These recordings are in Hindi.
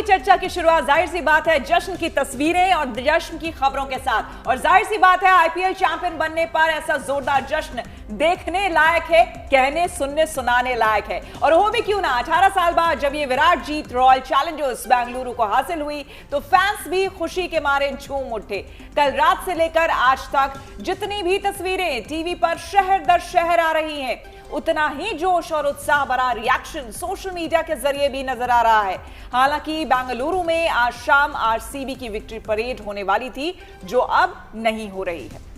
की चर्चा की शुरुआत जाहिर सी बात है जश्न की तस्वीरें और जश्न की खबरों के साथ। और जाहिर सी बात है आईपीएल चैंपियन बनने पर ऐसा जोरदार जश्न देखने लायक है, कहने सुनने सुनाने लायक है। और हो भी क्यों ना, 18 साल बाद जब ये विराट जीत रॉयल चैलेंजर्स बेंगलुरु को हासिल हुई तो फैंस भी खुशी के मारे झूम उठे। कल रात से लेकर आज तक जितनी भी तस्वीरें टीवी पर शहर दर शहर आ रही हैं, उतना ही जोश और उत्साह भरा रिएक्शन सोशल मीडिया के जरिए भी नजर आ रहा है। हालांकि बेंगलुरु में आज शाम आरसीबी की विक्ट्री परेड होने वाली थी, जो अब नहीं हो रही है।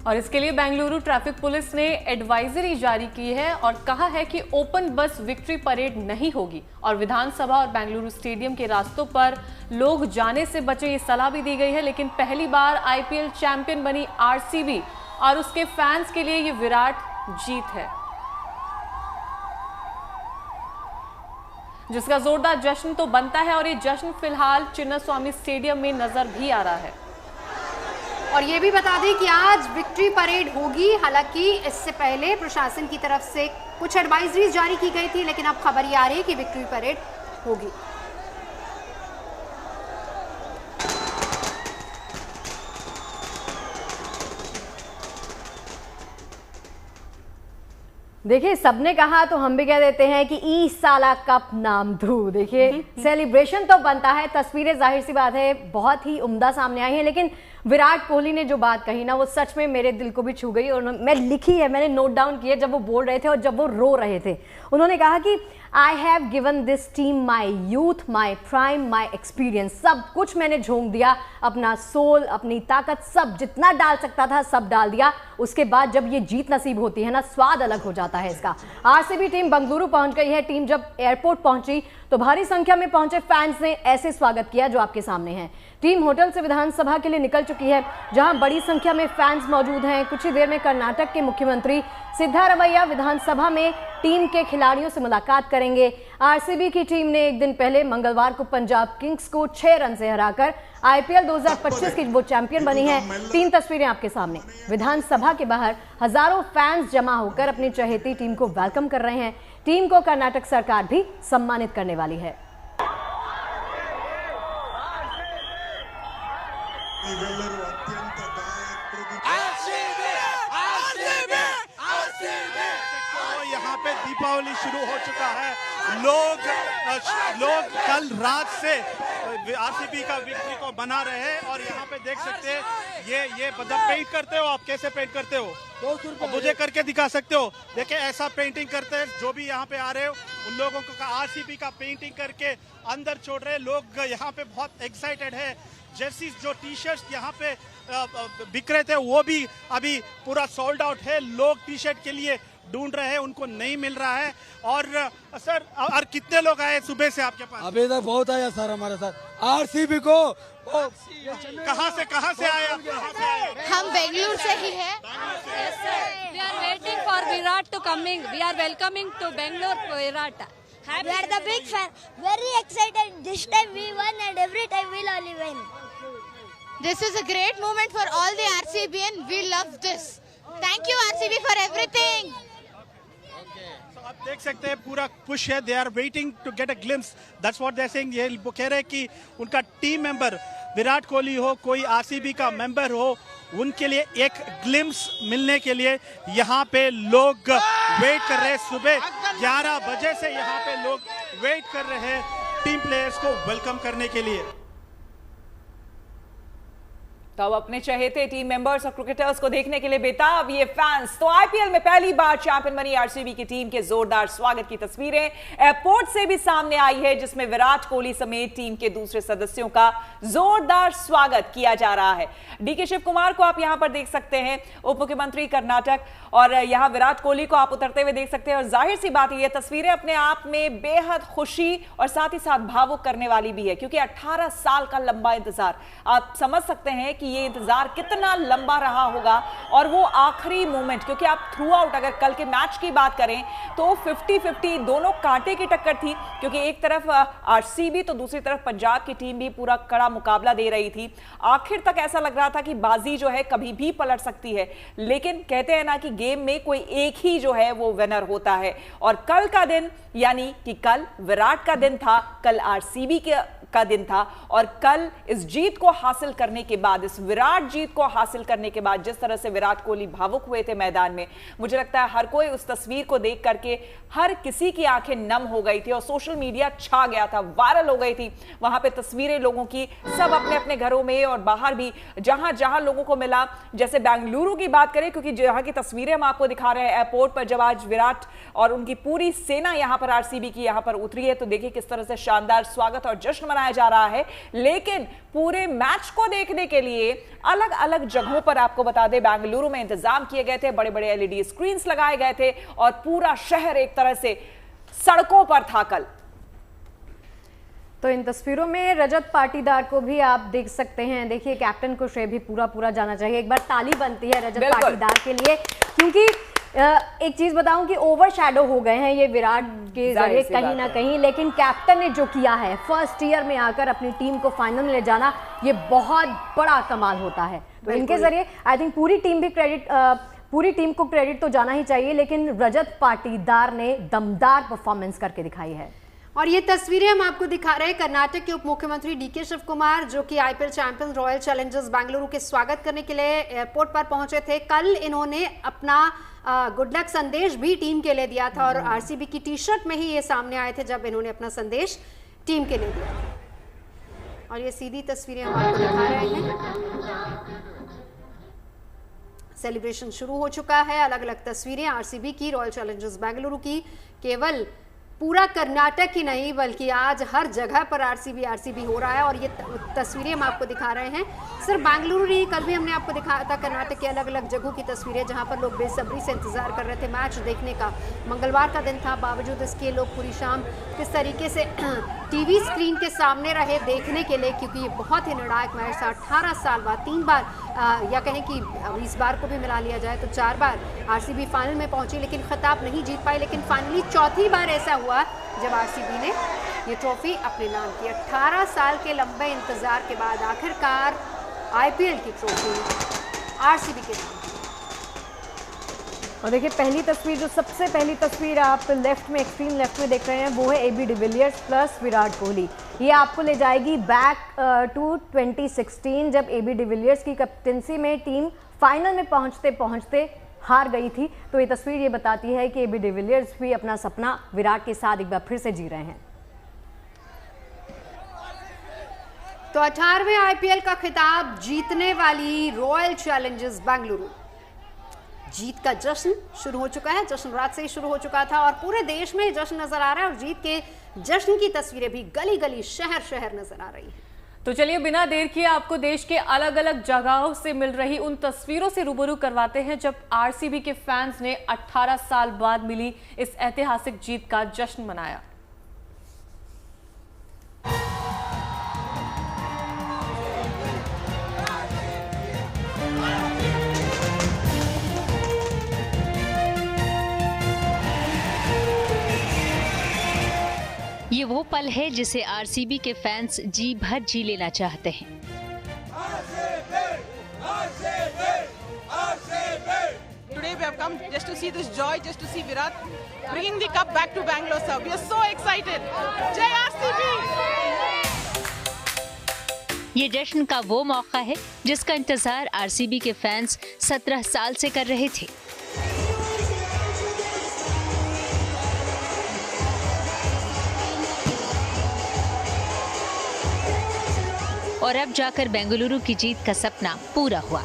और इसके लिए बेंगलुरु ट्रैफिक पुलिस ने एडवाइजरी जारी की है और कहा है कि ओपन बस विक्ट्री परेड नहीं होगी और विधानसभा और बेंगलुरु स्टेडियम के रास्तों पर लोग जाने से बचे, ये सलाह भी दी गई है। लेकिन पहली बार आईपीएल चैंपियन बनी आरसीबी और उसके फैंस के लिए ये विराट जीत है, जिसका जोरदार जश्न तो बनता है। और ये जश्न फिलहाल चिन्नास्वामी स्टेडियम में नजर भी आ रहा है। और ये भी बता दें कि आज विक्ट्री परेड होगी। हालांकि इससे पहले प्रशासन की तरफ से कुछ एडवाइजरीज जारी की गई थी, लेकिन अब खबर ये आ रही है कि विक्ट्री परेड होगी। देखिए, सबने कहा तो हम भी कह देते हैं कि ई साला कप नाम धू। देखिए, सेलिब्रेशन तो बनता है, तस्वीरें जाहिर सी बात है बहुत ही उम्दा सामने आई हैं, लेकिन विराट कोहली ने जो बात कही ना, वो सच में मेरे दिल को भी छू गई। और मैं लिखी है, मैंने नोट डाउन किया जब वो बोल रहे थे और जब वो रो रहे थे। उन्होंने कहा कि I have given this team my youth, my prime, my experience. सब कुछ मैंने झोंक दिया, अपना सोल, अपनी ताकत, सब जितना डाल सकता था सब डाल दिया। उसके बाद जब ये जीत नसीब होती है ना, स्वाद अलग हो जाता है इसका। आरसीबी टीम बेंगलुरु पहुंच गई है। टीम जब एयरपोर्ट पहुंची तो भारी संख्या में पहुंचे फैंस ने ऐसे स्वागत किया जो आपके सामने है। टीम होटल से विधानसभा के लिए निकल चुकी है, जहां बड़ी संख्या में फैंस मौजूद हैं। कुछ ही देर में कर्नाटक के मुख्यमंत्री सिद्धारमैया विधानसभा में टीम के खिलाड़ियों से मुलाकात करेंगे। आरसीबी की टीम ने एक दिन पहले मंगलवार को पंजाब किंग्स को 6 रन से हराकर आईपीएल 2025 की वो चैंपियन बनी है। 3 तस्वीरें आपके सामने। विधानसभा के बाहर हजारों फैंस जमा होकर अपनी चहेती टीम को वेलकम कर रहे हैं। टीम को कर्नाटक सरकार भी सम्मानित करने वाली है। यहाँ पे दीपावली शुरू हो चुका है। लोग कल रात से आरसीबी का विक्ट्री को मना रहे हैं। और यहाँ पे देख सकते हैं, ये मतलब पेंट करते हो आप, कैसे पेंट करते हो? 200 रुपए मुझे करके दिखा सकते हो? देखिए, ऐसा पेंटिंग करते हैं। जो भी यहाँ पे आ रहे हो उन लोगों को आरसीबी का पेंटिंग करके अंदर छोड़ रहे हैं। लोग यहाँ पे बहुत एक्साइटेड है। जर्सी जो टी शर्ट यहाँ पे बिक रहे थे वो भी अभी पूरा सोल्ड आउट है। लोग टी शर्ट के लिए ढूंढ रहे हैं, उनको नहीं मिल रहा है। और सर, और कितने लोग आए सुबह से आपके पास? अभी तक बहुत आया सर हमारे साथ। आरसीबी को कहाँ से आए? हम बेंगलुरु से ही है। We are waiting for Virat to coming. We are welcoming to Bengaluru Virat. We are the big fan. Very excited. This time we won and every time we'll only win. This is a great moment for all the RCB and we love this. Thank you RCB for everything. So आप देख सकते हैं पूरा पुश है। They are waiting to get a glimpse. That's what they're saying. ये वो कह रहे हैं कि उनका टीम मेंबर विराट कोहली हो, कोई आरसीबी का मेंबर हो, उनके लिए एक ग्लिम्स मिलने के लिए यहाँ पे लोग वेट कर रहे हैं। सुबह 11 बजे से यहाँ पे लोग वेट कर रहे हैं टीम प्लेयर्स को वेलकम करने के लिए। तो अब अपने चहेते टीम मेंबर्स और क्रिकेटर्स को देखने के लिए बेताब ये फैंस। तो आईपीएल में पहली बार चैंपियन बनी आरसीबी की टीम के जोरदार स्वागत की तस्वीरें एयरपोर्ट से भी सामने आई है, जिसमें विराट कोहली समेत टीम के दूसरे सदस्यों का जोरदार स्वागत किया जा रहा है। डीके शिव कुमार को आप यहां पर देख सकते हैं, उप मुख्यमंत्री कर्नाटक, और यहां विराट कोहली को आप उतरते हुए देख सकते हैं। और जाहिर सी बात है, ये तस्वीरें अपने आप में बेहद खुशी और साथ ही साथ भावुक करने वाली भी है, क्योंकि 18 साल का लंबा इंतजार। आप समझ सकते हैं कि ये इंतजार कितना लंबा रहा होगा। और वो आखिरी मोमेंट, क्योंकि आप थ्रू आउट अगर कल के मैच की बात करें तो 50-50 दोनों कांटे की टक्कर थी, क्योंकि एक तरफ आरसीबी तो दूसरी तरफ पंजाब की टीम भी पूरा कड़ा मुकाबला दे रही थी। आखिर तक ऐसा लग रहा था कि बाजी जो है कभी भी पलट सकती है, लेकिन कहते हैं ना कि गेम में कोई एक ही जो है वो विनर होता है। और कल का दिन, यानी कि कल विराट का दिन था, कल आरसीबी का दिन था। और कल इस जीत को हासिल करने के बाद, इस विराट जीत को हासिल करने के बाद जिस तरह से विराट कोहली भावुक हुए थे मैदान में, मुझे लगता है हर कोई उस तस्वीर को देख करके हर किसी की आंखें नम हो गई थी और सोशल मीडिया छा गया था, वायरल हो गई थी वहां पे तस्वीरें लोगों की, सब अपने अपने घरों में और बाहर भी जहां जहां लोगों को मिला। जैसे बेंगलुरु की बात करें, क्योंकि जहां की तस्वीरें हम आपको दिखा रहे हैं एयरपोर्ट पर, जब आज विराट और उनकी पूरी सेना यहां पर आरसीबी की यहां पर उतरी है, तो देखिए किस तरह से शानदार स्वागत और जश्न मनाया जा रहा है। लेकिन पूरे मैच को देखने के लिए अलग अलग जगहों पर आपको बता दें बेंगलुरु में इंतजाम किए गए थे, बड़े बड़े एलईडी स्क्रीन्स लगाए गए थे और पूरा शहर एक तरह से सड़कों पर था कल। तो इन तस्वीरों में रजत पाटीदार को भी आप देख सकते हैं। देखिए कैप्टन को श्रेय भी पूरा जाना चाहिए। एक बार ताली बनती है रजत पाटीदार के लिए, क्योंकि एक चीज बताऊं कि ओवर शैडो हो गए हैं ये विराट के जरिए कहीं ना कहीं, लेकिन कैप्टन ने जो किया है फर्स्ट ईयर में आकर अपनी टीम को फाइनल में ले जाना, ये बहुत बड़ा कमाल होता है। तो इनके जरिए आई थिंक पूरी टीम को क्रेडिट तो जाना ही चाहिए, लेकिन रजत पाटीदार ने दमदार परफॉर्मेंस करके दिखाई है। और ये तस्वीरें हम आपको दिखा रहे हैं कर्नाटक के उप मुख्यमंत्री डीके शिव कुमार, जो कि IPL champion royal Challengers Bengaluru के स्वागत करने के लिए एयरपोर्ट पर पहुंचे थे। कल इन्होंने अपना गुड लक संदेश भी टीम के लिए दिया था और आरसीबी की टी शर्ट में ही ये सामने आए थे जब इन्होंने अपना संदेश टीम के लिए दिया। और ये सीधी तस्वीरें हम आपको दिखा रहे हैं। सेलिब्रेशन शुरू हो चुका है। अलग अलग तस्वीरें आरसीबी की, रॉयल चैलेंजर्स बेंगलुरु की। केवल पूरा कर्नाटक ही नहीं बल्कि आज हर जगह पर आरसीबी हो रहा है। और ये तस्वीरें हम आपको दिखा रहे हैं। सिर्फ बेंगलुरु नहीं, कल भी हमने आपको दिखाया था कर्नाटक के अलग अलग जगहों की तस्वीरें जहां पर लोग बेसब्री से इंतजार कर रहे थे मैच देखने का। मंगलवार का दिन था, बावजूद इसके लोग पूरी शाम किस तरीके से टीवी स्क्रीन के सामने रहे देखने के लिए, क्योंकि ये बहुत ही निर्णायक मैच था। 18 साल बाद 3 बार या कहें कि इस बार को भी मिला लिया जाए तो 4 बार आरसीबी फाइनल में पहुंची, लेकिन खिताब नहीं जीत पाई। लेकिन फाइनली चौथी बार ऐसा हुआ जब आरसीबी ने ये ट्रॉफी अपने नाम की। 18 साल के लंबे इंतजार के बाद आखिरकार आईपीएल की ट्रॉफी आरसीबी के नाम। और देखिए पहली तस्वीर, जो सबसे पहली तस्वीर आप लेफ्ट में, एक्सट्रीम लेफ्ट में देख रहे हैं, वो है AB de Villiers plus Virat Kohli. ये आपको ले जाएगी बैक टू 2016, जब एबी डिविलियर्स की कैप्टनसी में टीम फाइनल में पहुंचते पहुंचते हार गई थी। तो ये तस्वीर ये बताती है कि एबी डिविलियर्स भी अपना सपना विराट के साथ एक बार फिर से जी रहे हैं। तो 18वें आईपीएल का खिताब जीतने वाली रॉयल चैलेंजर्स बेंगलुरु, जीत का जश्न शुरू हो चुका है। जश्न रात से ही शुरू हो चुका था और पूरे देश में जश्न नजर आ रहा है और जीत के जश्न की तस्वीरें भी गली गली शहर शहर नजर आ रही हैं। तो चलिए बिना देर किए आपको देश के अलग अलग जगहों से मिल रही उन तस्वीरों से रूबरू करवाते हैं जब आरसीबी के फैंस ने 18 साल बाद मिली इस ऐतिहासिक जीत का जश्न मनाया। ये वो पल है जिसे आरसीबी के फैंस जी भर जी लेना चाहते हैं। Today we have come just to see this joy, just to see Virat bringing the cup back to Bangalore, sir. We are so excited. Jai RCB! ये जश्न का वो मौका है जिसका इंतजार आरसीबी के फैंस 17 साल से कर रहे थे। और अब जाकर बेंगलुरु की जीत का सपना पूरा हुआ।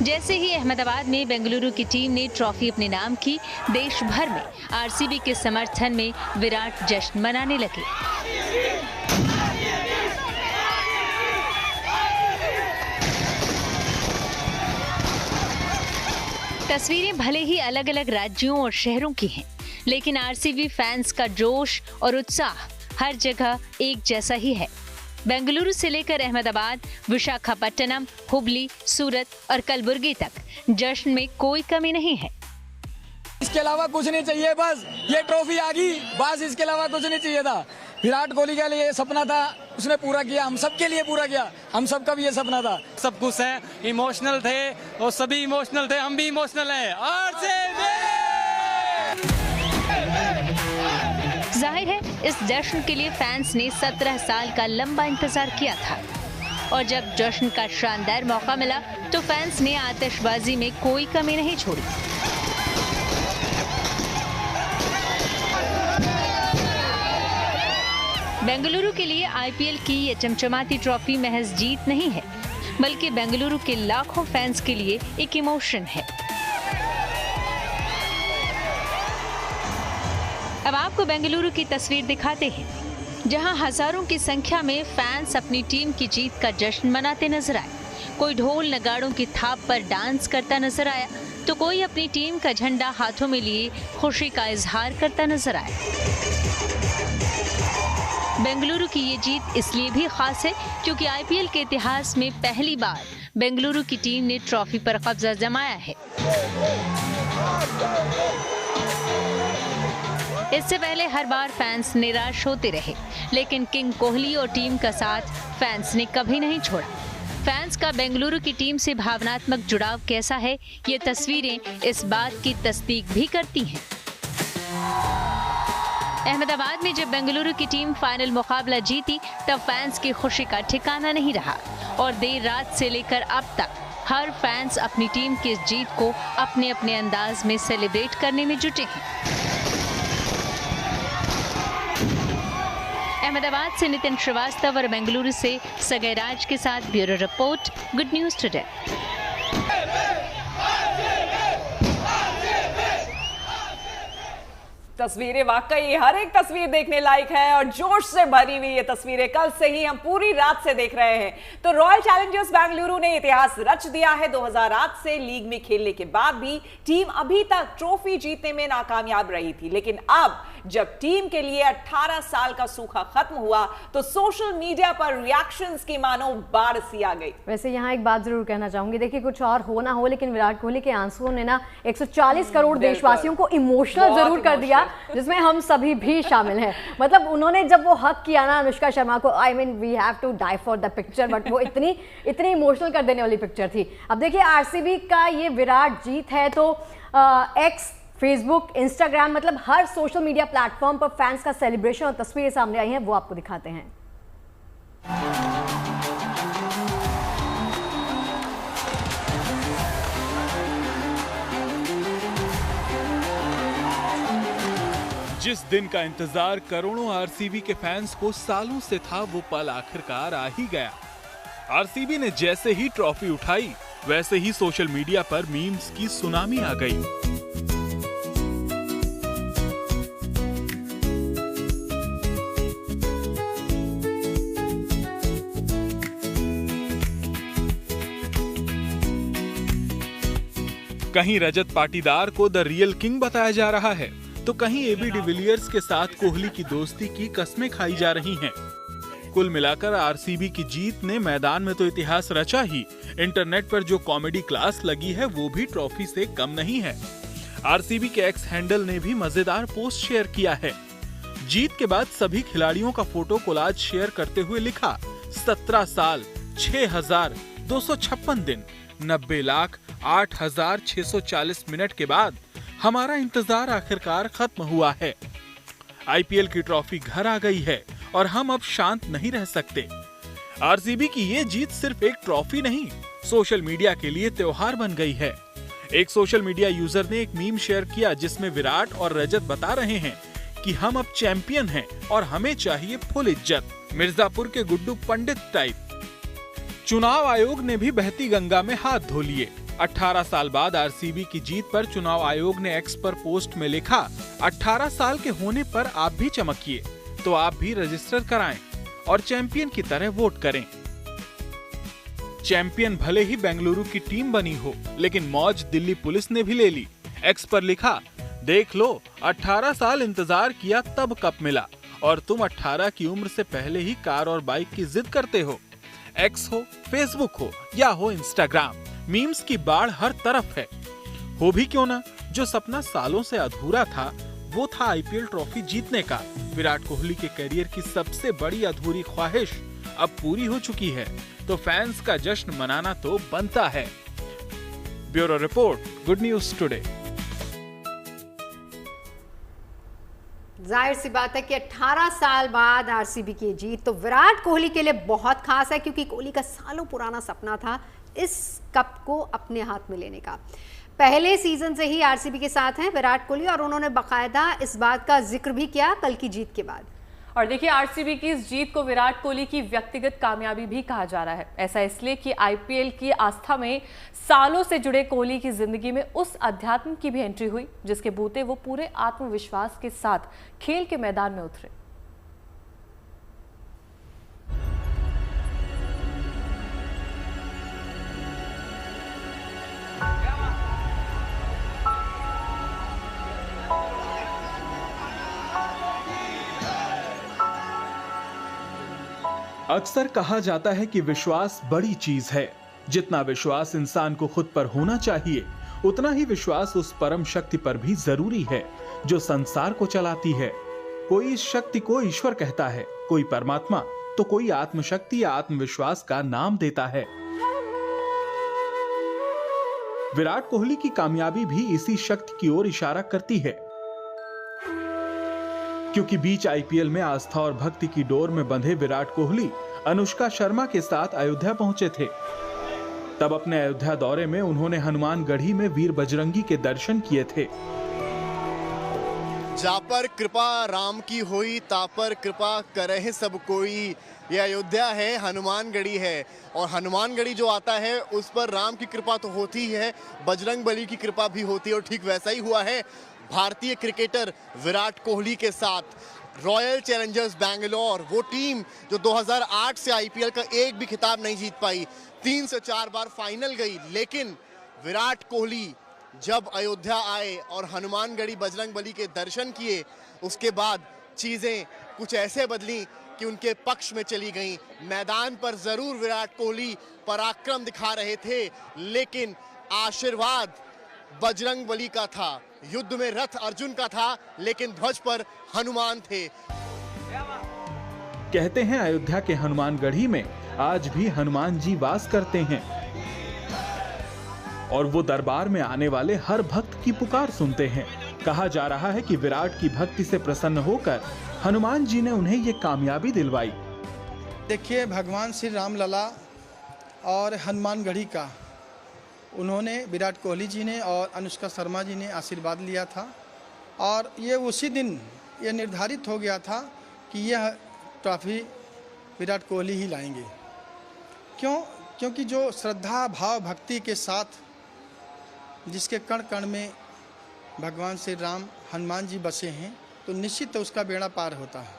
जैसे ही अहमदाबाद में बेंगलुरु की टीम ने ट्रॉफी अपने नाम की, देश भर में आरसीबी के समर्थन में विराट जश्न मनाने लगे। तस्वीरें भले ही अलग अलग राज्यों और शहरों की हैं, लेकिन आरसीबी फैंस का जोश और उत्साह हर जगह एक जैसा ही है। बेंगलुरु से लेकर अहमदाबाद, विशाखापट्टनम, हुबली, सूरत और कलबुर्गी तक जश्न में कोई कमी नहीं है। इसके अलावा कुछ नहीं चाहिए, बस ये ट्रॉफी आ गई, बस इसके अलावा कुछ नहीं चाहिए था। विराट कोहली के लिए सपना था, उसने पूरा किया, हम सबके लिए पूरा किया, हम सबका भी ये सपना था। सब कुछ है, इमोशनल थे और सभी इमोशनल थे, हम भी इमोशनल हैं। जाहिर है इस जश्न के लिए फैंस ने 17 साल का लंबा इंतजार किया था और जब जश्न का शानदार मौका मिला तो फैंस ने आतिशबाजी में कोई कमी नहीं छोड़ी। बेंगलुरु के लिए आईपीएल की ये चमचमाती ट्रॉफी महज जीत नहीं है, बल्कि बेंगलुरु के लाखों फैंस के लिए एक इमोशन है। अब आपको बेंगलुरु की तस्वीर दिखाते हैं, जहां हजारों की संख्या में फैंस अपनी टीम की जीत का जश्न मनाते नजर आए। कोई ढोल नगाड़ों की थाप पर डांस करता नजर आया तो कोई अपनी टीम का झंडा हाथों में लिए खुशी का इजहार करता नजर आया। बेंगलुरु की ये जीत इसलिए भी खास है क्योंकि आईपीएल के इतिहास में पहली बार बेंगलुरु की टीम ने ट्रॉफी पर कब्जा जमाया है। इससे पहले हर बार फैंस निराश होते रहे, लेकिन किंग कोहली और टीम का साथ फैंस ने कभी नहीं छोड़ा। फैंस का बेंगलुरु की टीम से भावनात्मक जुड़ाव कैसा है, ये तस्वीरें इस बात की तस्दीक भी करती हैं। अहमदाबाद में जब बेंगलुरु की टीम फाइनल मुकाबला जीती तब फैंस की खुशी का ठिकाना नहीं रहा और देर रात से लेकर अब तक हर फैंस अपनी टीम की इस जीत को अपने अपने अंदाज में सेलिब्रेट करने में जुटे हैं। अहमदाबाद से नितिन श्रीवास्तव और बेंगलुरु से सगय राज के साथ bureau report, good news today. तस्वीरें वाकई हर एक तस्वीर देखने लायक है और जोश से भरी हुई ये तस्वीरें कल से ही हम पूरी रात से देख रहे हैं। तो रॉयल चैलेंजर्स बेंगलुरु ने इतिहास रच दिया है। 2008 से लीग में खेलने के बाद भी टीम अभी तक ट्रॉफी जीतने में नाकामयाब रही थी, लेकिन अब जब टीम के लिए 18 साल का सूखा खत्म हुआ तो सोशल मीडिया पर रिएक्शंस की मानो बाढ़ सी आ गई। वैसे यहाँ एक बात जरूर कहना चाहूंगी, देखिए कुछ और हो ना हो, लेकिन विराट कोहली के आंसुओं ने ना 140 करोड़ देशवासियों को इमोशनल जरूर कर दिया, जिसमें हम सभी भी शामिल हैं। मतलब उन्होंने जब वो हक किया ना अनुष्का शर्मा को, I mean we have to die for the picture, but वो इतनी इमोशनल कर देने वाली पिक्चर थी। अब देखिए आरसीबी का ये विराट जीत है तो एक्स, फेसबुक, इंस्टाग्राम, मतलब हर सोशल मीडिया प्लेटफॉर्म पर फैंस का सेलिब्रेशन और तस्वीरें सामने आई हैं, वो आपको दिखाते हैं। जिस दिन का इंतजार करोड़ों आरसीबी के फैंस को सालों से था, वो पल आखिरकार आ ही गया। आरसीबी ने जैसे ही ट्रॉफी उठाई, वैसे ही सोशल मीडिया पर मीम्स की सुनामी आ गई। कहीं रजत पाटीदार को द रियल किंग बताया जा रहा है, तो कहीं एबी डिविलियर्स के साथ कोहली की दोस्ती की कस्में खाई जा रही हैं। कुल मिलाकर आरसीबी की जीत ने मैदान में तो इतिहास रचा ही, इंटरनेट पर जो कॉमेडी क्लास लगी है वो भी ट्रॉफी से कम नहीं है। आरसीबी के एक्स हैंडल ने भी मजेदार पोस्ट शेयर किया है। जीत के बाद सभी खिलाड़ियों का फोटो कोलाज शेयर करते हुए लिखा, 17 साल 6,256 दिन 90,08,640 मिनट के बाद हमारा इंतजार आखिरकार खत्म हुआ है। आईपीएल की ट्रॉफी घर आ गई है और हम अब शांत नहीं रह सकते। आरसीबी की ये जीत सिर्फ एक ट्रॉफी नहीं, सोशल मीडिया के लिए त्योहार बन गई है। एक सोशल मीडिया यूजर ने एक मीम शेयर किया जिसमें विराट और रजत बता रहे हैं कि हम अब चैंपियन हैं और हमें चाहिए फुल इज्जत, मिर्जापुर के गुड्डू पंडित टाइप। चुनाव आयोग ने भी बहती गंगा में हाथ धो लिए। 18 साल बाद आरसीबी की जीत पर चुनाव आयोग ने एक्स पर पोस्ट में लिखा, 18 साल के होने पर आप भी चमकिए, तो आप भी रजिस्टर कराएं और चैंपियन की तरह वोट करें। चैंपियन भले ही बेंगलुरु की टीम बनी हो, लेकिन मौज दिल्ली पुलिस ने भी ले ली। एक्स पर लिखा, देख लो 18 साल इंतजार किया तब कप मिला और तुम 18 की उम्र से पहले ही कार और बाइक की जिद करते हो। एक्स हो, फेसबुक हो या हो इंस्टाग्राम, मीम्स की बाढ़ हर तरफ है। हो भी क्यों ना, जो सपना सालों से अधूरा था वो था आईपीएल ट्रॉफी जीतने का। विराट कोहली के करियर की सबसे बड़ी अधूरी ख्वाहिश अब पूरी हो चुकी है, तो फैंस का जश्न मनाना तो बनता है। Bureau report, good news today. जाहिर सी बात है कि 18 साल बाद आरसीबी की जीत तो विराट कोहली के लिए बहुत खास है, क्योंकि कोहली का सालों पुराना सपना था इस कप को अपने हाथ में लेने का। पहले सीजन से ही आरसीबी के साथ हैं विराट कोहली, और उन्होंने बाकायदा इस बात का जिक्र भी किया कल की जीत के बाद। और देखिए, आरसीबी की इस जीत को विराट कोहली की व्यक्तिगत कामयाबी भी कहा जा रहा है। ऐसा इसलिए कि आईपीएल की आस्था में सालों से जुड़े कोहली की जिंदगी में उस अध्यात्म की भी एंट्री हुई जिसके बूते वो पूरे आत्मविश्वास के साथ खेल के मैदान में उतरे। अक्सर कहा जाता है कि विश्वास बड़ी चीज है। जितना विश्वास इंसान को खुद पर होना चाहिए, उतना ही विश्वास उस परम शक्ति पर भी जरूरी है जो संसार को चलाती है। कोई इस शक्ति को ईश्वर कहता है, कोई परमात्मा, तो कोई आत्मशक्ति या आत्मविश्वास का नाम देता है। विराट कोहली की कामयाबी भी इसी शक्ति की ओर इशारा करती है, क्योंकि बीच आईपीएल में आस्था और भक्ति की डोर में बंधे विराट कोहली अनुष्का शर्मा के साथ अयोध्या पहुंचे थे। तब अपने अयोध्या दौरे में उन्होंने हनुमानगढ़ी में वीर बजरंगी के दर्शन किए थे। जा पर कृपा राम की होई, ता पर कृपा करे सब कोई। ये अयोध्या है, हनुमानगढ़ी है, और हनुमानगढ़ी जो आता है उस पर राम की कृपा तो होती ही है, बजरंग बली की कृपा भी होती है। और ठीक वैसा ही हुआ है भारतीय क्रिकेटर विराट कोहली के साथ। रॉयल चैलेंजर्स बैंगलोर, वो टीम जो 2008 से आईपीएल का एक भी खिताब नहीं जीत पाई, 3 से 4 बार फाइनल गई, लेकिन विराट कोहली जब अयोध्या आए और हनुमानगढ़ी बजरंग बली के दर्शन किए, उसके बाद चीजें कुछ ऐसे बदली कि उनके पक्ष में चली गई। मैदान पर जरूर विराट कोहली पराक्रम दिखा रहे थे, लेकिन आशीर्वाद बजरंग बली का था। युद्ध में रथ अर्जुन का था, लेकिन ध्वज पर हनुमान थे। कहते हैं अयोध्या के हनुमानगढ़ी में आज भी हनुमान जी वास करते हैं, और वो दरबार में आने वाले हर भक्त की पुकार सुनते हैं। कहा जा रहा है कि विराट की भक्ति से प्रसन्न होकर हनुमान जी ने उन्हें ये कामयाबी दिलवाई। देखिए, भगवान श्री राम लला और हनुमानगढ़ी का उन्होंने विराट कोहली जी ने और अनुष्का शर्मा जी ने आशीर्वाद लिया था, और ये उसी दिन ये निर्धारित हो गया था कि यह ट्रॉफी विराट कोहली ही लाएंगे। क्योंकि जो श्रद्धा भाव भक्ति के साथ जिसके कण कण में भगवान श्री राम हनुमान जी बसे हैं, तो निश्चित तो उसका बेड़ा पार होता है,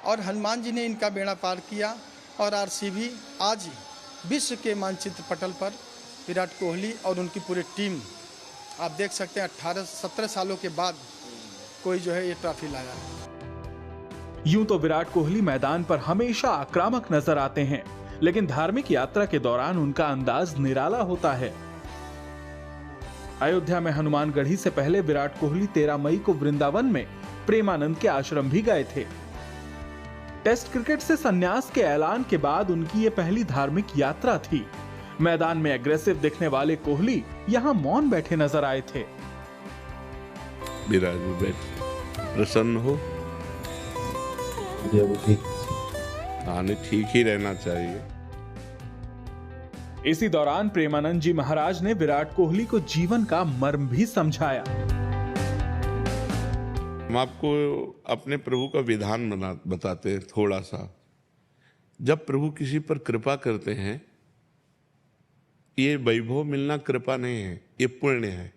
और हनुमान जी ने इनका बेड़ा पार किया। और आरसीबी आज विश्व के मानचित्र पटल पर विराट कोहली और उनकी पूरी टीम, आप देख सकते हैं 18-17 सालों के बाद कोई जो है ये ट्रॉफी लाया है। यूं तो विराट कोहली मैदान पर हमेशा आक्रामक नजर आते हैं, लेकिन धार्मिक यात्रा के दौरान उनका अंदाज निराला होता है। अयोध्या में हनुमानगढ़ी से पहले विराट कोहली 13 मई को वृंदावन में प्रेमानंद के आश्रम भी गए थे। टेस्ट क्रिकेट से संन्यास के ऐलान के बाद उनकी ये पहली धार्मिक यात्रा थी। मैदान में एग्रेसिव दिखने वाले कोहली यहाँ मौन बैठे नजर आए थे। विराट प्रसन्न हो, आने ठीक ही रहना चाहिए। इसी दौरान प्रेमानंद जी महाराज ने विराट कोहली को जीवन का मर्म भी समझाया। हम आपको अपने प्रभु का विधान बताते हैं थोड़ा सा। जब प्रभु किसी पर कृपा करते हैं, ये वैभव मिलना कृपा नहीं है, ये पुण्य है।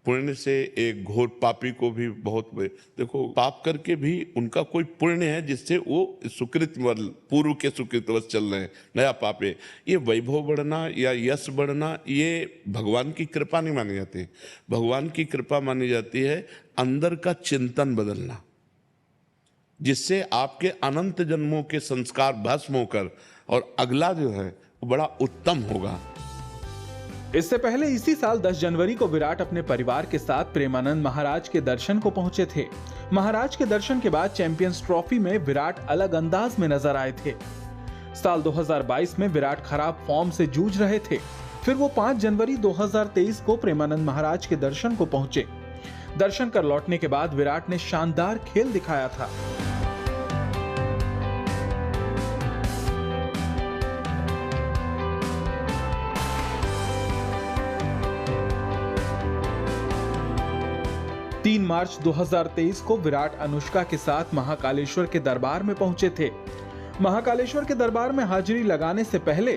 पुण्य से एक घोर पापी को भी बहुत, देखो पाप करके भी उनका कोई पुण्य है जिससे वो सुकृत पूर्व के सुकृतवश चल रहे हैं, नया पाप है। ये वैभव बढ़ना या यश बढ़ना ये भगवान की कृपा नहीं मानी जाती। भगवान की कृपा मानी जाती है अंदर का चिंतन बदलना, जिससे आपके अनंत जन्मों के संस्कार भस्म होकर और अगला जो है वो बड़ा उत्तम होगा। इससे पहले इसी साल 10 जनवरी को विराट अपने परिवार के साथ प्रेमानंद महाराज के दर्शन को पहुंचे थे। महाराज के दर्शन के बाद चैंपियंस ट्रॉफी में विराट अलग अंदाज में नजर आए थे। साल 2022 में विराट खराब फॉर्म से जूझ रहे थे। फिर वो 5 जनवरी 2023 को प्रेमानंद महाराज के दर्शन को पहुंचे। दर्शन कर लौटने के बाद विराट ने शानदार खेल दिखाया था। मार्च 2023 को विराट अनुष्का के साथ महाकालेश्वर के दरबार में पहुंचे थे। महाकालेश्वर के दरबार में हाजिरी लगाने से पहले